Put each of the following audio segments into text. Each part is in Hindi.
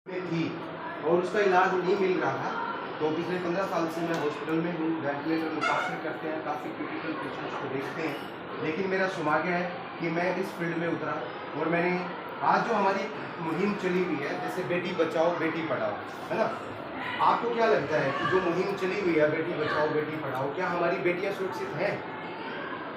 में थी और उसका इलाज नहीं मिल रहा था। तो पिछले 15 साल से मैं हॉस्पिटल में हूँ। वेंटिलेटर मुतासर करते हैं, काफ़ी क्रिटिकल पेशेंट्स को देखते हैं। लेकिन मेरा सौभाग्य है कि मैं इस फील्ड में उतरा और मैंने आज जो हमारी मुहिम चली हुई है, जैसे बेटी बचाओ बेटी पढ़ाओ, है ना। आपको क्या लगता है कि जो मुहिम चली हुई है बेटी बचाओ बेटी पढ़ाओ, क्या हमारी बेटियाँ सुरक्षित हैं?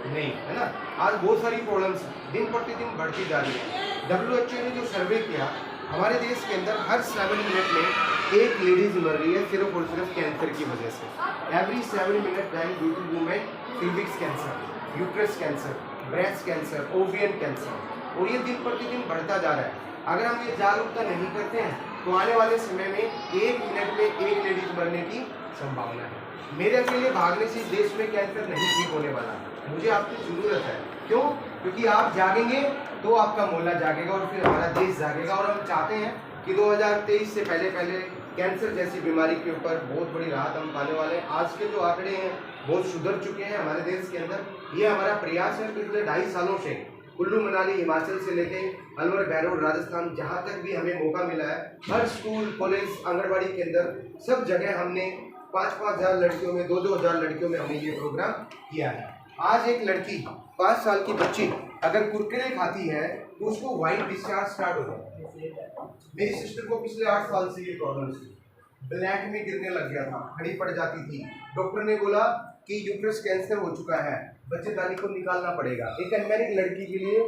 नहीं, है ना। आज बहुत सारी प्रॉब्लम्स दिन प्रतिदिन बढ़ती जा रही है। WHO ने जो सर्वे किया, हमारे देश के अंदर हर 7 मिनट में एक लेडीज मर रही है सिर्फ और सिर्फ कैंसर की वजह से। Every 7 minute dying due to women cervix cancer, uterus cancer, breast cancer, ovarian cancer, और ये दिन प्रतिदिन बढ़ता जा रहा है। अगर हम ये जागरूकता नहीं करते हैं तो आने वाले समय में 1 मिनट में एक लेडीज मरने की संभावना है। मेरे अकेले भागने से देश में कैंसर नहीं ठीक होने वाला, मुझे आपकी ज़रूरत है। क्यों? क्योंकि आप जागेंगे तो आपका मोहल्ला जागेगा और फिर हमारा देश जागेगा। और हम चाहते हैं कि 2023 से पहले कैंसर जैसी बीमारी के ऊपर बहुत बड़ी राहत हम पाने वाले हैं। आज के जो आंकड़े हैं बहुत सुधर चुके हैं हमारे देश के अंदर। ये हमारा प्रयास है। पिछले 2.5 सालों से कुल्लू मनाली हिमाचल से लेके अलवर गहलोत राजस्थान, जहाँ तक भी हमें मौका मिला है, हर स्कूल कॉलेज आंगनबाड़ी के अंदर सब जगह हमने 5-5 हज़ार लड़कियों में 2-2 हज़ार लड़कियों में हमने ये प्रोग्राम किया है। आज एक लड़की 5 साल की बच्ची अगर कुरकुरे खाती है तो उसको व्हाइट डिस्चार्ज स्टार्ट हो जाता है। मेरी सिस्टर को पिछले 8 साल से ये प्रॉब्लम थी, ब्लैक में गिरने लग गया था, खड़ी पड़ जाती थी। डॉक्टर ने बोला कि यूट्रस कैंसर हो चुका है, बच्चेदानी को निकालना पड़ेगा। एक अनमैरिड लड़की के लिए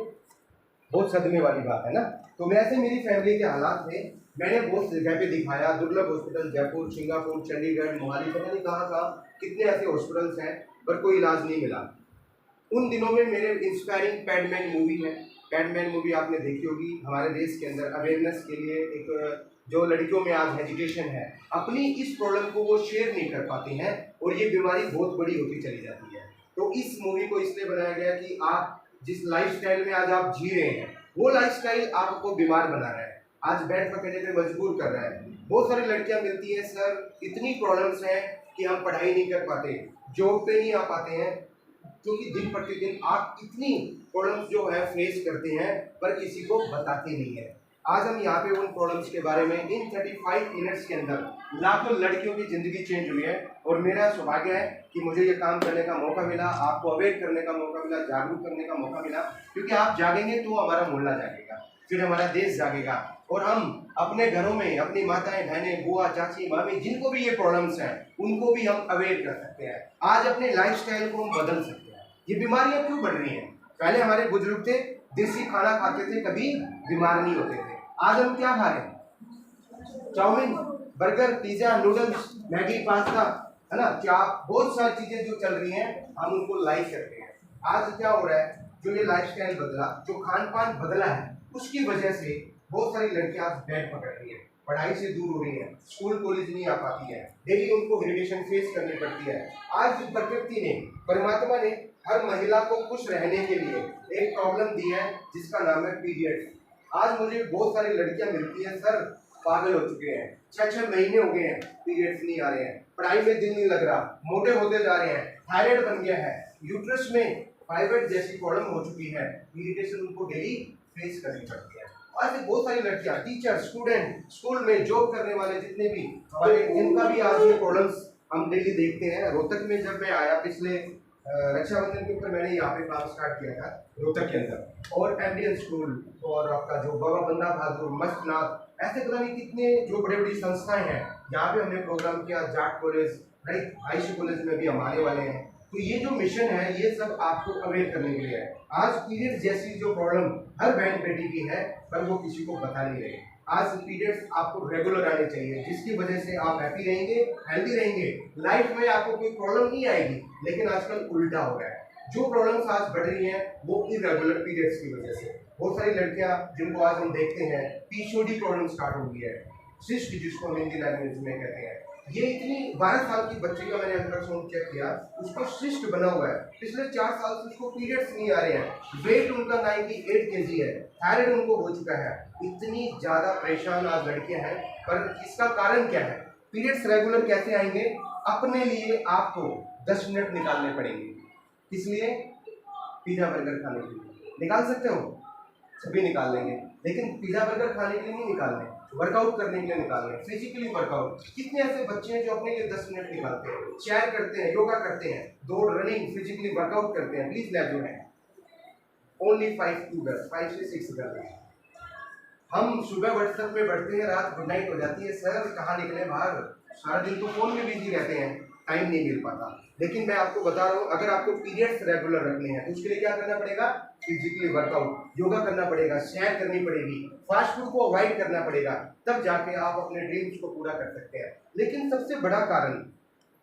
बहुत सदमे वाली बात है ना। तो वैसे मेरी फैमिली के हालात थे, मैंने बहुत जगह पे दिखाया, दुर्लभ हॉस्पिटल जयपुर, सिंगापुर, चंडीगढ़, मोहाली, पता नहीं कहाँ कितने ऐसे हॉस्पिटल्स हैं, पर कोई इलाज नहीं मिला। उन दिनों में मेरे इंस्पायरिंग पैडमैन मूवी है। पैडमैन मूवी आपने देखी होगी। हमारे देश के अंदर अवेयरनेस के लिए एक जो लड़कियों में आज हेजिटेशन है, अपनी इस प्रॉब्लम को वो शेयर नहीं कर पाती हैं और ये बीमारी बहुत बड़ी होती चली जाती है। तो इस मूवी को इसलिए बनाया गया कि आप जिस लाइफस्टाइल में आज आप जी रहे हैं, वो लाइफस्टाइल आपको बीमार बना रहा है, आज बेड पकड़ने पे मजबूर कर रहा है। बहुत सारी लड़कियां मिलती हैं, सर इतनी प्रॉब्लम्स हैं कि हम पढ़ाई नहीं कर पाते, जॉब पे नहीं आ पाते हैं, क्योंकि दिन प्रतिदिन आप इतनी प्रॉब्लम्स जो है फेस करते हैं पर किसी को बताते नहीं है। आज हम यहाँ पे उन प्रॉब्लम्स के बारे में इन 35 मिनट्स के अंदर लाखों लड़कियों की ज़िंदगी चेंज हुई है। और मेरा सौभाग्य है कि मुझे ये काम करने का मौका मिला, आपको अवेयर करने का मौका मिला, जागरूक करने का मौका मिला। क्योंकि आप जागेंगे तो हमारा मोहल्ला जागेगा, फिर हमारा देश जागेगा और हम अपने घरों में अपनी माताएं बहनें बुआ चाची मामी जिनको भी ये प्रॉब्लम्स हैं उनको भी हम अवेयर कर सकते हैं। आज अपने लाइफस्टाइल को हम बदल सकते हैं। ये बीमारियां क्यों बढ़ रही हैं? पहले हमारे बुजुर्ग थे, देसी खाना खाते थे, कभी बीमार नहीं होते थे। आज हम क्या खा रहे हैं? Chow mein, burger, pizza, noodles, Maggi, pasta, है ना, चाप, बहुत सारी चीजें जो चल रही हैं हम उनको लाइक करते हैं। आज क्या हो रहा है, जो ये लाइफस्टाइल बदला, जो खान पान बदला है, उसकी वजह से बहुत सारी लड़कियां आज बेड पकड़ रही हैं, पढ़ाई से दूर हो रही हैं, स्कूल कॉलेज नहीं आ पाती है, डेली उनको इरिटेशन फेस करनी पड़ती है। आज प्रकृति ने, परमात्मा ने हर महिला को खुश रहने के लिए एक प्रॉब्लम दी है जिसका नाम है पीरियड्स। आज मुझे बहुत सारी लड़कियां मिलती हैं, सर पागल हो चुके हैं, 6-6 महीने हो गए हैं, पीरियड्स नहीं आ रहे हैं, पढ़ाई में दिल नहीं लग रहा, मोटे होते जा रहे हैं, थायराइड बन गया है, यूट्रस में फाइब्रॉइड जैसी प्रॉब्लम हो चुकी है, इरिटेशन उनको डेली फेस करनी पड़ती है। आज भी बहुत सारी लड़कियां, टीचर, स्टूडेंट, स्कूल में जॉब करने वाले जितने भी हमारे, जिनका भी आज ये प्रॉब्लम्स हम डेली देखते हैं। रोहतक में जब मैं आया पिछले रक्षाबंधन के ऊपर, मैंने यहाँ पे काम स्टार्ट किया था रोहतक के अंदर, और एमडीएन स्कूल और आपका जो बाबा बंदा बहादुर, मस्तनाथ, ऐसे पता नहीं कितने जो बड़ी बड़ी संस्थाएं हैं जहाँ पे हमने प्रोग्राम किया। Jat college, right, IC college में भी हम आने वाले हैं। तो ये जो मिशन है ये सब आपको अवेयर करने के लिए है। आज पीरियड्स जैसी जो प्रॉब्लम हर बहन बेटी की है पर वो किसी को बता नहीं रहे। आज पीरियड्स आपको रेगुलर आने चाहिए, जिसकी वजह से आप हैप्पी रहेंगे, हेल्दी रहेंगे, लाइफ में आपको कोई प्रॉब्लम नहीं आएगी। लेकिन आजकल उल्टा हो रहा है, जो प्रॉब्लम्स आज बढ़ रही हैं वो इरेगुलर पीरियड्स की वजह से। बहुत सारी लड़कियां जिनको आज हम देखते हैं पीसीओडी प्रॉब्लम स्टार्ट हो गई है, सिस्ट जिसको हम हिंदी लैंग्वेज में कहते हैं। ये इतनी 12 साल की बच्ची का मैंने अल्ट्रासाउंड चेक किया, उसको सिस्ट बना हुआ है, पिछले 4 साल से उसको पीरियड्स नहीं आ रहे हैं, वेट उनका 98 kg है, थायराइड उनको हो चुका है। इतनी ज़्यादा परेशान आज लड़कियां हैं, पर इसका कारण क्या है? पीरियड्स रेगुलर कैसे आएंगे? अपने लिए आपको 10 मिनट निकालने पड़ेंगे। इसलिए पिज़्ज़ा बर्गर खाने के लिए निकाल सकते हो, सभी निकाल लेंगे, लेकिन पिज़्ज़ा बर्गर खाने के लिए नहीं निकालने। वर्कआउट करने के लिए निकालने हैं, फिजिकली वर्कआउट। कितने ऐसे बच्चे हैं जो अपने लिए 10 मिनट निकालते हैं, सैर करते हैं, योगा करते हैं, दौड़, रनिंग, फिजिकली वर्कआउट करते हैं? प्लीज ले जो है ओनली 5 से 6 गर्ल। हम सुबह व्हाट्सएप पे बढ़ते हैं, रात गुड नाइट हो जाती है, सर कहाँ निकले बाहर, सारा दिन तो फोन में बिजी रहते हैं, टाइम नहीं मिल पाता। लेकिन मैं आपको बता रहा हूँ, अगर आपको पीरियड्स रेगुलर रखने हैं तो उसके लिए क्या करना पड़ेगा? फिजिकली वर्कआउट, योगा करना पड़ेगा, सैर करनी पड़ेगी, फास्ट फूड को अवॉइड करना पड़ेगा, तब जाके आप अपने ड्रीम्स को पूरा कर सकते हैं। लेकिन सबसे बड़ा कारण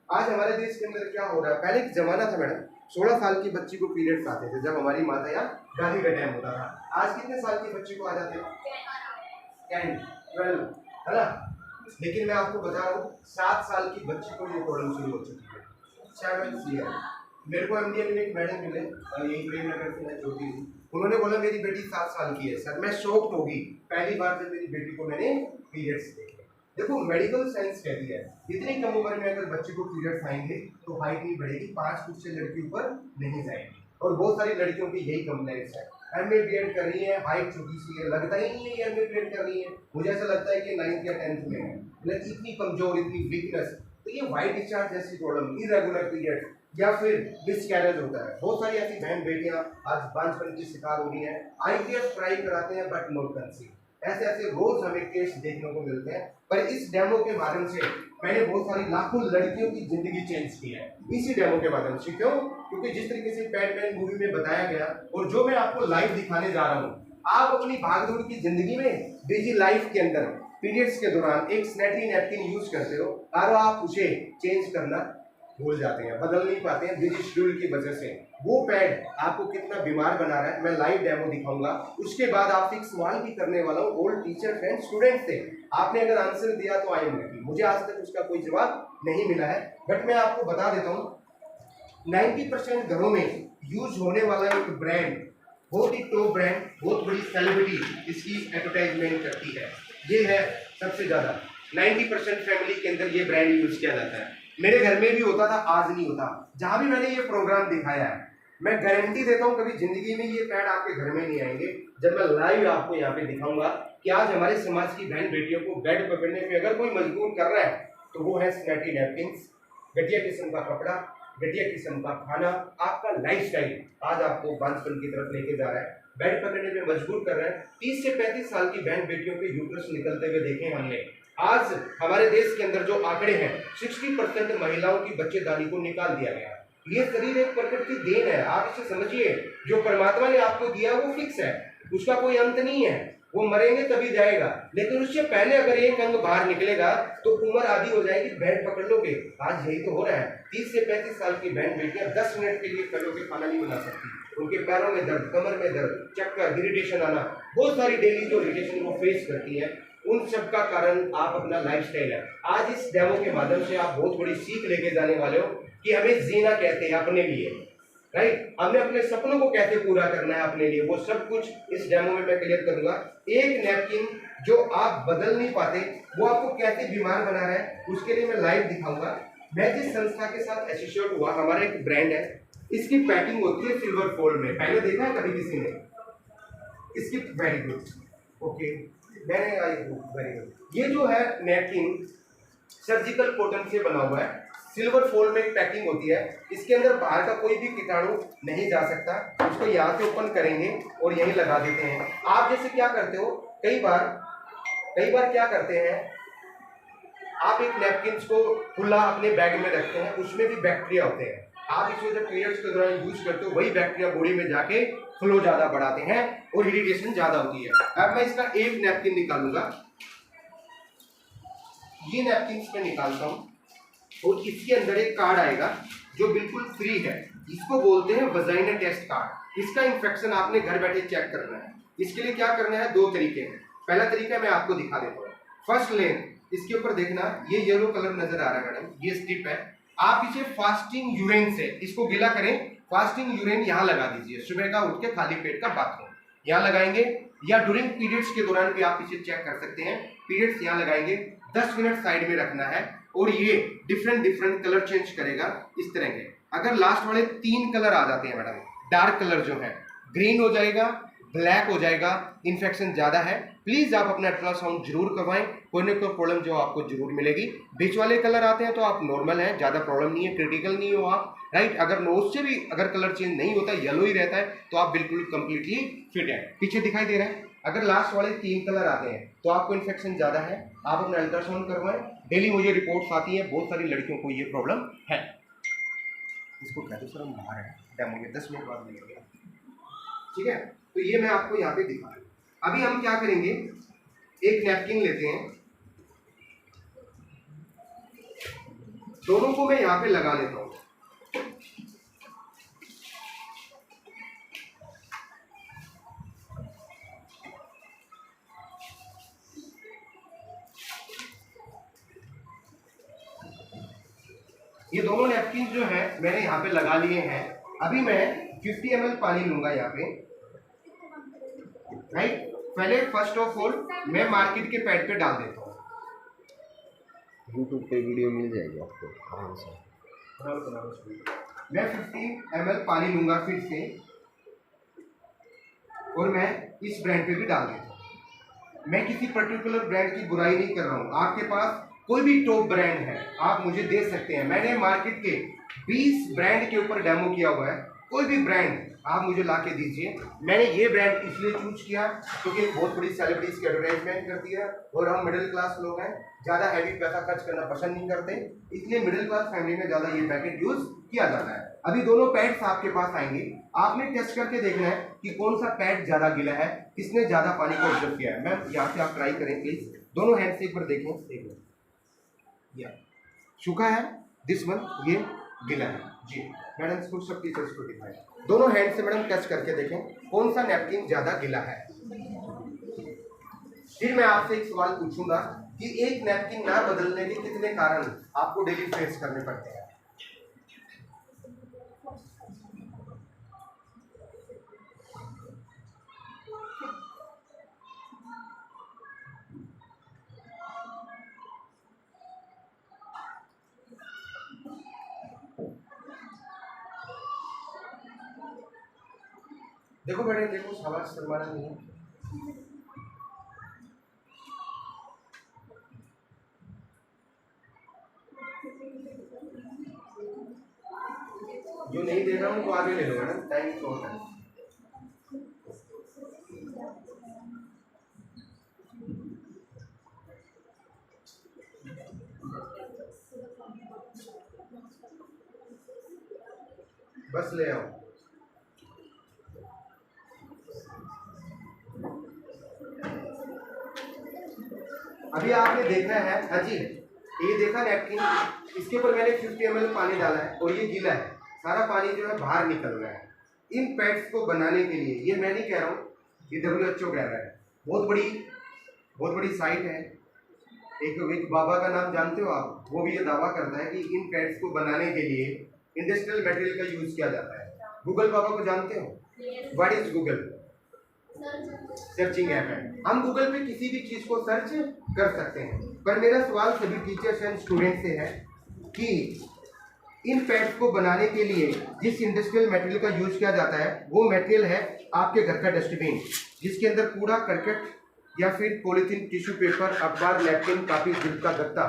आज हमारे देश के अंदर क्या हो रहा है, पहले एक जमाना था मैडम, 16 साल की बच्ची को पीरियड्स आते थे जब हमारी माता या दादी का टाइम होता था। आज कितने साल की बच्ची को आ जाते हैं? 10, 12, है ना? लेकिन मैं आपको बता रहा हूँ 7 साल की बच्ची को ये प्रॉब्लम शुरू हो चुकी है। 7 ईयर। मेरे को एमडीए में एक मैडम मिले, यही प्रेमनगर से मैं छोटी थी, उन्होंने बोला मेरी बेटी 7 साल की है सर। मैं शॉक्ड हो गई, पहली बार जब मेरी बेटी को मैंने पीरियड्स देखे। देखो मेडिकल साइंस कहती है इतनी कम उम्र में अगर बच्चे को पीरियड्स आएंगे तो हाइट नहीं बढ़ेगी, 5 फुट से लड़की ऊपर नहीं जाएगी। और बहुत सारी लड़कियों की यही कंप्लेंट्स है, एमए बीएड कर रही है, हाइट छोटी सी है, लगता ही नहीं है एमए बीएड कर रही है, मुझे ऐसा लगता है कि 9th या 10th में है, मतलब इतनी कमजोर, इतनी वीकनेस। तो ये वाइट डिस्चार्ज जैसी प्रॉब्लम, इरेगुलर पीरियड या फिर मिसकैरेज होता है। बहुत सारी ऐसी बहन बेटियां आज बांझपन की शिकार हो रही हैं, आईवीएफ ट्राई कराते हैं बट नॉट कंसीव। ऐसे ऐसे रोज हमें केस देखने को मिलते हैं। पर इस डेमो के माध्यम से मैंने बहुत सारी लाखों लड़कियों की जिंदगी चेंज की है, इसी डेमो के माध्यम से। क्यों? क्योंकि जिस तरीके से पैडमैन मूवी में बताया गया और जो मैं आपको लाइव दिखाने जा रहा हूँ, आप अपनी भागदौड़ की जिंदगी में, बिजी लाइफ के अंदर पीरियड्स के दौरान एक सैनिटरी नैपकिन यूज करते हो और आप उसे चेंज करना भूल जाते हैं, बदल नहीं पाते हैं बिजी शेड्यूल की वजह से। वो पैड आपको कितना बीमार बना रहा है, मैं लाइव डेमो दिखाऊंगा। उसके बाद आपसे एक सवाल भी करने वाला हूँ, ओल्ड टीचर फ्रेंड स्टूडेंट से, आपने अगर आंसर दिया तो आई एम हैप्पी। मुझे आज तक उसका कोई जवाब नहीं मिला है, बट मैं आपको बता देता हूँ 90% घरों में यूज होने वाला एक ब्रांड, बहुत ही टॉप ब्रांड, बहुत बड़ी सेलिब्रिटी इसकी एडवर्टाइजमेंट करती है। ये है सबसे ज्यादा 90% फैमिली के अंदर ये ब्रांड यूज किया जाता है। मेरे घर में भी होता था, आज नहीं होता। जहां भी मैंने ये प्रोग्राम दिखाया है, मैं गारंटी देता हूं कभी जिंदगी में ये पैड आपके घर में नहीं आएंगे। जब मैं लाइव आपको यहाँ पे दिखाऊंगा कि आज हमारे समाज की बहन बेटियों को बेड पकड़ने पे अगर कोई मजबूर कर रहा है तो वो है सैनिटरी नैपकिन्स, घटिया किस्म का कपड़ा, घटिया किस्म का खाना, आपका लाइफस्टाइल आज आपको बांझपन की तरफ लेके जा रहा है, बेड पकड़ने पे मजबूर कर रहा है। 30 से 35 साल की बहन बेटियों के यूट्रस निकलते हुए देखे हमने। आज हमारे देश के अंदर जो आंकड़े हैं, 60% महिलाओं की बच्चेदानी को निकाल दिया गया। ये शरीर एक प्रकृति देन है, आप इसे समझिए। जो परमात्मा ने आपको दिया वो फिक्स है, उसका कोई अंत नहीं है, वो मरेंगे तभी जाएगा। लेकिन उससे पहले अगर एक अंग बाहर निकलेगा तो उम्र आधी हो जाएगी, बेड पकड़ लोगे। आज यही तो हो रहा है। 30 से 35 साल की बहन बेटियां 10 मिनट के लिए खड़े होकर खाना नहीं बना सकती, उनके पैरों में दर्द, कमर में दर्द, चक्कर, इरिटेशन आना, बहुत सारी डेली जो इरिटेशन वो फेस करती है, उन सब का कारण आप अपना लाइफस्टाइल है। आज इस डेमो के माध्यम से आप बहुत बड़ी सीख लेके जाने वाले हो कि हमें जीना कहते हैं अपने लिए, राइट? हमें अपने सपनों को कैसे पूरा करना है अपने लिए, वो सब कुछ इस डेमो में मैं क्लियर करूंगा। एक नैपकिन जो आप बदल नहीं पाते वो आपको कैसे बीमार बना रहा है, उसके लिए मैं लाइव दिखाऊंगा। मैं जिस संस्था के साथ एसोसिएट हुआ, हमारा एक ब्रांड है, इसकी पैकिंग होती है सिल्वर फोल्ड में। पहले देखा है कभी किसी ने? इसकी वेरी गुड, ओके, मैंने वेरी गुड। ये जो है नैपकिन सर्जिकल कॉटन से बना हुआ है, सिल्वर फोल्ड में एक पैकिंग होती है। इसके अंदर बाहर का कोई भी कीटाणु नहीं जा सकता। उसको यहाँ से ओपन करेंगे और यहीं लगा देते हैं। आप जैसे क्या करते हो, कई बार क्या करते हैं, आप एक नैपकिन को खुला अपने बैग में रखते हैं, उसमें भी बैक्टीरिया होते हैं। आप इसको जब पीरियड्स के दौरान यूज करते हो, वही बैक्टीरिया बॉडी में जाके फ्लो ज्यादा बढ़ाते हैं और इरिटेशन ज्यादा होती है। अब मैं इसका एक नैपकिन निकालूंगा, ये नैपकिन मैं निकालता हूं और इसके अंदर एक कार्ड आएगा जो बिल्कुल फ्री है। इसको बोलते हैं वजाइना टेस्ट कार्ड। इसका इन्फेक्शन आपने घर बैठे चेक करना है। इसके लिए क्या करना है, 2 तरीके हैं। पहला तरीका मैं आपको दिखा देता हूँ। फर्स्ट लेन, इसके ऊपर देखना, ये येलो कलर नजर आ रहा है मैडम, ये स्ट्रिप है। आप इसे फास्टिंग यूरेन से इसको गिला करें। फास्टिंग यूरेन यहाँ लगा दीजिए, सुबह का उठ के खाली पेट का बाथरूम यहाँ लगाएंगे, या ड्यूरिंग पीरियड्स के दौरान भी आप इसे चेक कर सकते हैं। पीरियड्स यहाँ लगाएंगे, 10 मिनट साइड में रखना है और ये डिफरेंट कलर चेंज करेगा इस तरह के। अगर लास्ट वाले 3 कलर आ जाते हैं मैडम, डार्क कलर जो है, ग्रीन हो जाएगा, ब्लैक हो जाएगा, इन्फेक्शन ज़्यादा है। प्लीज़ आप अपना अल्ट्रासाउंड जरूर करवाएं, कोई ना कोई प्रॉब्लम जो आपको जरूर मिलेगी। बीच वाले कलर आते हैं तो आप नॉर्मल हैं, ज़्यादा प्रॉब्लम नहीं है, क्रिटिकल नहीं हो आप, राइट। अगर नोज से भी अगर कलर चेंज नहीं होता, येलो ही रहता है, तो आप बिल्कुल कंप्लीटली फिट है। पीछे दिखाई दे रहा है, अगर लास्ट वाले 3 कलर आते हैं तो आपको इन्फेक्शन ज़्यादा है, आप अपना अल्ट्रासाउंड करवाएं। डेली मुझे रिपोर्ट्स आती हैं, बहुत सारी लड़कियों को ये प्रॉब्लम है। इसको कह दो सर हम बाहर है, डेमो में 10 मिनट बाद मिलेंगे, ठीक है। तो ये मैं आपको यहाँ पे दिखा रहा हूँ। अभी हम क्या करेंगे, एक नैपकिन लेते हैं, दोनों को मैं यहाँ पे लगा लेता हूँ। ये दोनों नैपकिन जो है मैंने यहाँ पे लगा लिए हैं। अभी मैं 50 ml पानी लूंगा यहाँ पे, राइट। पहले फर्स्ट ऑफ ऑल मैं मार्केट के पैड पे डाल देता हूँ। यूट्यूब पे वीडियो मिल जाएगी आपको आराम से। मैं 50 ml पानी लूंगा फिर से, और मैं इस ब्रांड पे भी डाल देता हूँ। मैं किसी पर्टिकुलर ब्रांड की बुराई नहीं कर रहा हूँ, आपके पास कोई भी टॉप ब्रांड है आप मुझे दे सकते हैं। मैंने मार्केट के 20 ब्रांड के ऊपर डेमो किया हुआ है, कोई भी ब्रांड आप मुझे ला के दीजिए। मैंने ये ब्रांड इसलिए चूज किया क्योंकि बहुत बड़ी सेलिब्रिटीज की एडवर्टाइजमेंट करती है, और हम मिडिल क्लास लोग हैं, ज़्यादा हैवी पैसा खर्च करना पसंद नहीं करते, इसलिए मिडिल क्लास फैमिली में ज़्यादा ये पैकेट यूज किया जाता है। अभी दोनों पैड्स आपके पास आएंगे, आपने टेस्ट करके देखना है कि कौन सा पैड ज़्यादा गीला है, किसने ज़्यादा पानी को ऑब्जर्व किया है। मैम यहाँ से आप ट्राई करें प्लीज, दोनों हैंड से एक बार देखें, एक बार या सूखा है, दिस वन ये गीला है जी। मैडम इसको सब टीचर्स को दिखाएं, दोनों हैंड से मैडम टच करके देखें कौन सा नैपकिन ज्यादा गीला है। फिर मैं आपसे एक सवाल पूछूंगा कि एक नैपकिन ना बदलने के कितने कारण आपको डेली फेस करने पड़ते हैं। देखो बेटे देखो, सवाल शर्माना नहीं है। जो नहीं दे रहा हूँ वो आगे ले लो मैडम, टाइम शॉर्ट है। बस ले आओ। अभी आपने देखना है, हाँ जी, ये देखा नैपकिन, इसके ऊपर मैंने 50 ml पानी डाला है और ये गीला है, सारा पानी जो है बाहर निकल रहा है। इन पैड्स को बनाने के लिए, ये मैं नहीं कह रहा हूँ, ये WHO कह रहा है, बहुत बड़ी साइट है। एक बाबा का नाम जानते हो आप, वो भी ये दावा करता है कि इन पैड्स को बनाने के लिए इंडस्ट्रियल मटेरियल का यूज किया जाता है। गूगल बाबा को जानते हो? What is Google? Searching app है। हम गूगल पे किसी भी चीज को सर्च कर सकते हैं, पर मेरा सवाल सभी टीचर्स एंड स्टूडेंट से है कि इन पैड्स को बनाने के लिए जिस इंडस्ट्रियल मटेरियल का यूज किया जाता है वो मटेरियल है आपके घर का डस्टबिन, जिसके अंदर कूड़ा करकट या फिर पॉलीथीन, टिश्यू पेपर, अखबार, नैपकिन, कापी, जिल्द का गत्ता,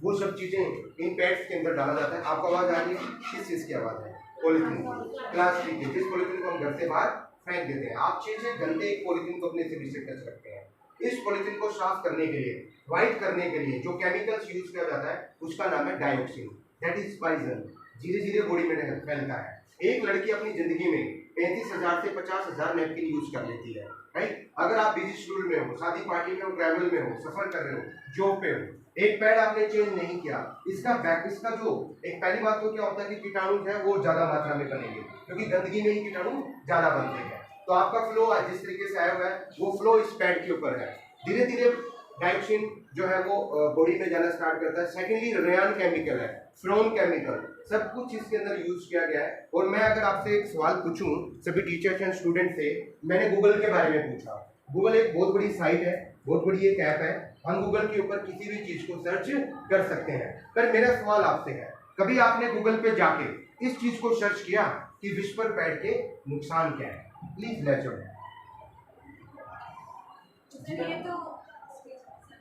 वो सब चीजें इन पैड्स के अंदर डाला जाता है। आपको आवाज आ रही है? किस चीज की आवाज है? पॉलीथीन की, प्लास्टिक की, जिस पॉलीथीन को हम घर से बाहर फेंक देते हैं। आप 6 घंटे एक पॉलीथीन को अपने सिर से टच करते हैं। इस पॉलीथीन को साफ करने के लिए, व्हाइट करने के लिए जो केमिकल्स यूज किया जाता है उसका नाम है डाइऑक्सिन, दैट इज पॉइजन। धीरे धीरे बॉडी में फैलता है। एक लड़की अपनी जिंदगी में 35,000 से 50,000 नैपकिन यूज कर लेती है, राइट। अगर आप बिजी शेड्यूल में हो, शादी पार्टी में हो, ट्रैवल में हो, सफर कर रहे हो, जॉब पे हो, एक पैड आपने चेंज नहीं किया, इसका जो एक पहली बात तो क्या होता है कि कीटाणु है वो ज्यादा मात्रा में बनेंगे, क्योंकि गंदगी में ही कीटाणु ज्यादा बनते हैं। तो आपका फ्लो जिस तरीके से आया हुआ है वो फ्लो इस पैड के ऊपर है। धीरे धीरे डाइऑक्सिन जो है वो बॉडी में जाना स्टार्ट करता है। सेकेंडली रेयान केमिकल है, फ्लोन केमिकल, सब कुछ इसके अंदर यूज किया गया है। और मैं अगर आपसे एक सवाल पूछूं सभी टीचर्स एंड स्टूडेंट से, मैंने गूगल के बारे में पूछा। गूगल एक बहुत बड़ी साइट है, बहुत बड़ी एक ऐप है, हम गूगल के ऊपर किसी भी चीज को सर्च कर सकते हैं। पर मेरा सवाल आपसे है, कभी आपने गूगल पे जाके इस चीज को सर्च किया कि विस्पर पैड के नुकसान क्या है? प्लीज लेट्स जी सर ये मैम। तो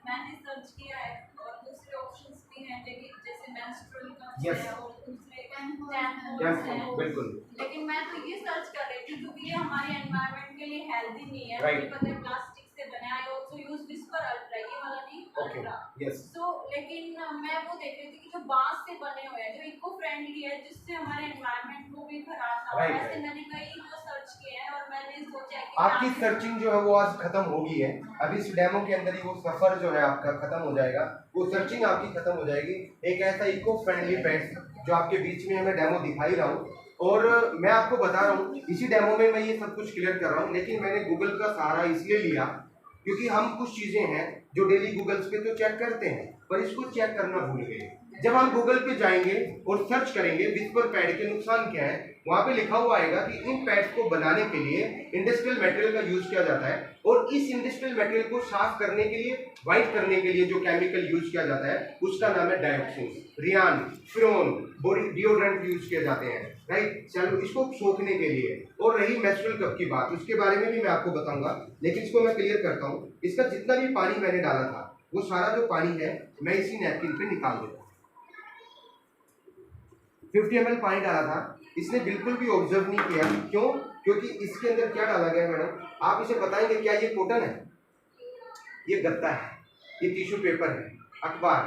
मैंने सर्च किया है और दूसरे ऑप्शंस भी हैं जैसे मेंस्ट्रुअल कप्स Yes. है और दूसरे टैम्पॉन्स है बिल्कुल। लेकिन मैं तो ये सर्च कर रही थी क्योंकि ये हमारे एनवायरनमेंट के लिए हेल्दी नहीं है Right. मुझे पता है प्लास्टिक से बने I also use whisper ultra ये वाला नहीं ओके अल्ट्रा यस सो लेकिन मैं वो देख रही थी कि जो बांस से बने हुए हैं जो इको फ्रेंडली है जिससे हमारे एनवायरनमेंट को भी खराब ना हो Right, ऐसे right. मैंने कई वो सर्च किए हैं और मैंने सोचा है कि आपकी मैं सर्चिंग जो है वो आज खत्म हो गई है। अभी इस डेमो के अंदर ही वो सफर जो है आपका खत्म हो जाएगा, वो सर्चिंग आपकी खत्म हो जाएगी। एक ऐसा इको फ्रेंडली पेट जो आपके बीच में मैं डेमो दिखा ही रहा हूँ और मैं आपको बता रहा हूँ इसी डेमो में मैं ये सब कुछ क्लियर कर रहा हूँ। लेकिन मैंने गूगल का सहारा इसलिए लिया क्योंकि हम कुछ चीजें हैं जो डेली गूगल्स पे तो चेक करते हैं पर इसको चेक करना भूल गए। जब हम गूगल पे जाएंगे और सर्च करेंगे विस्पर पैड के नुकसान क्या है, वहां पे लिखा हुआ आएगा कि इन पैड्स को बनाने के लिए इंडस्ट्रियल मटेरियल का यूज किया जाता है और इस इंडस्ट्रियल मटेरियल को साफ करने के लिए, वाइट करने के लिए जो केमिकल यूज किया जाता है उसका नाम है डायोक्सिन, रियान, फ्रोन, बॉडी डिओड्रेंट यूज किए जाते हैं। राइट, चलो इसको सोखने के लिए। और रही मेंस्ट्रुअल कप की बात, उसके बारे में भी मैं आपको बताऊंगा, लेकिन इसको मैं क्लियर करता हूँ। इसका जितना भी पानी मैंने डाला था वो सारा जो पानी है मैं इसी नैपकिन पे निकाल देता हूँ। 50 ml पानी डाला था, इसने बिल्कुल भी ऑब्जर्व नहीं किया। क्यों? क्योंकि इसके अंदर क्या डाला गया है मैडम, आप इसे बताएंगे क्या ये कॉटन है, ये गत्ता है, ये टिश्यू पेपर है, अखबार।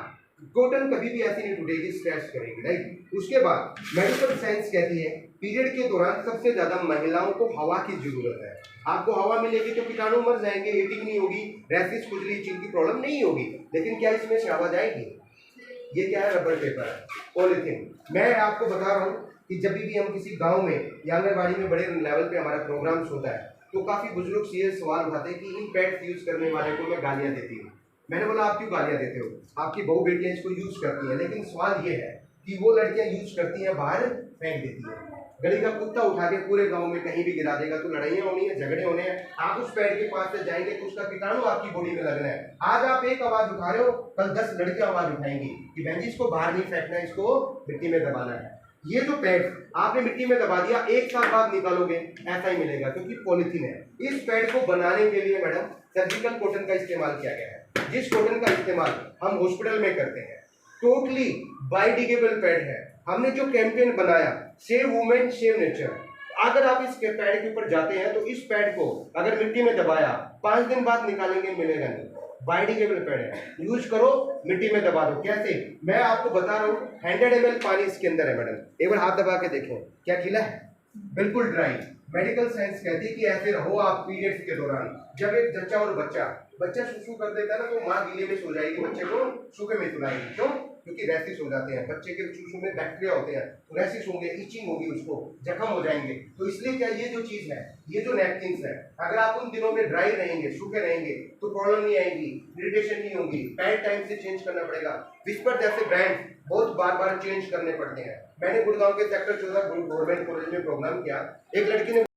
कॉटन कभी भी ऐसी नहीं टूटेगी, स्ट्रेच करेगी। राइट, उसके बाद मेडिकल साइंस कहती है पीरियड के दौरान सबसे ज्यादा महिलाओं को हवा की जरूरत है। आपको हवा मिलेगी तो कीटाणु मर जाएंगे, हीटिंग नहीं होगी, रैशेस, खुजली, चिन की प्रॉब्लम नहीं होगी। लेकिन क्या इसमें से हवा जाएगी? ये क्या है? रबर पेपर है, पॉलीथीन। मैं आपको बता रहा हूँ कि जब भी हम किसी गांव में या आंगनबाड़ी में बड़े लेवल पे हमारा प्रोग्राम्स होता है तो काफी बुजुर्ग ये सवाल उठाते हैं कि इन पैड्स यूज करने वाले को मैं गालियां देती हूँ। मैंने बोला आप क्यों गालियां देते हो? आपकी बहू बेटियां इसको यूज करती हैं, लेकिन सवाल ये है कि वो लड़कियां यूज करती हैं, बाहर फेंक देती हैं। गली का कुत्ता उठा के पूरे गांव में कहीं भी गिरा देगा तो लड़ाइयां होनी है, झगड़े होने हैं। आप उस पैड के पास से जाएंगे तो उसका कीटाणु आपकी बॉडी में लगना है। आज आप एक आवाज उठा रहे हो, कल 10 लड़कियां आवाज उठाएंगी कि बहन जी इसको बाहर नहीं फेंकना है, इसको मिट्टी में दबाना है। ये जो पैड आपने मिट्टी में दबा दिया, 1 साल बाद निकालोगे ऐसा ही मिलेगा क्योंकि पॉलीथीन है। इस पैड को बनाने के लिए मैडम सर्जिकल कॉटन का इस्तेमाल किया गया है, जिस कॉटन का इस्तेमाल हम हॉस्पिटल में करते हैं। टोटली बायोडिग्रेडेबल पैड है। हमने जो कैंपेन बनाया सेव वुमेन सेव नेचर, अगर आप इस पैड के ऊपर जाते हैं तो इस पैड को अगर मिट्टी में दबाया 5 दिन बाद निकालेंगे मिलेगा नहीं। बायोडिग्रेडेबल पैड है, यूज करो, मिट्टी में दबा दो। कैसे? मैं आपको बता रहा हूँ, 100 ml पानी इसके अंदर है मैडम, एक बार हाथ दबा के देखें, क्या गीला है? बिल्कुल ड्राई। मेडिकल साइंस कहती है कि ऐसे रहो आप पीरियड्स के दौरान। जब एक जच्चा और बच्चा सुसु कर देता है ना तो माँ गीले में सो जाएगी, बच्चे को सूखे में सुलाएगी। क्यों? क्योंकि रैशेस हो जाते हैं, बच्चे के सुसु में बैक्टीरिया होते हैं, तो रैशेस होंगे, इचिंग होगी, उसको जख्म हो जाएंगे। तो इसलिए क्या ये जो चीज है, ये जो नैपकिन्स है, अगर आप उन दिनों में ड्राई रहेंगे, सूखे रहेंगे तो प्रॉब्लम नहीं आएगी, इरिटेशन नहीं होगी। पैड टाइम से चेंज करना पड़ेगा। विस्पर जैसे ब्रांड बहुत बार चेंज करने पड़ते हैं। मैंने गुड़गांव के सेक्टर 14 गवर्नमेंट कॉलेज में प्रोग्राम किया, एक लड़की ने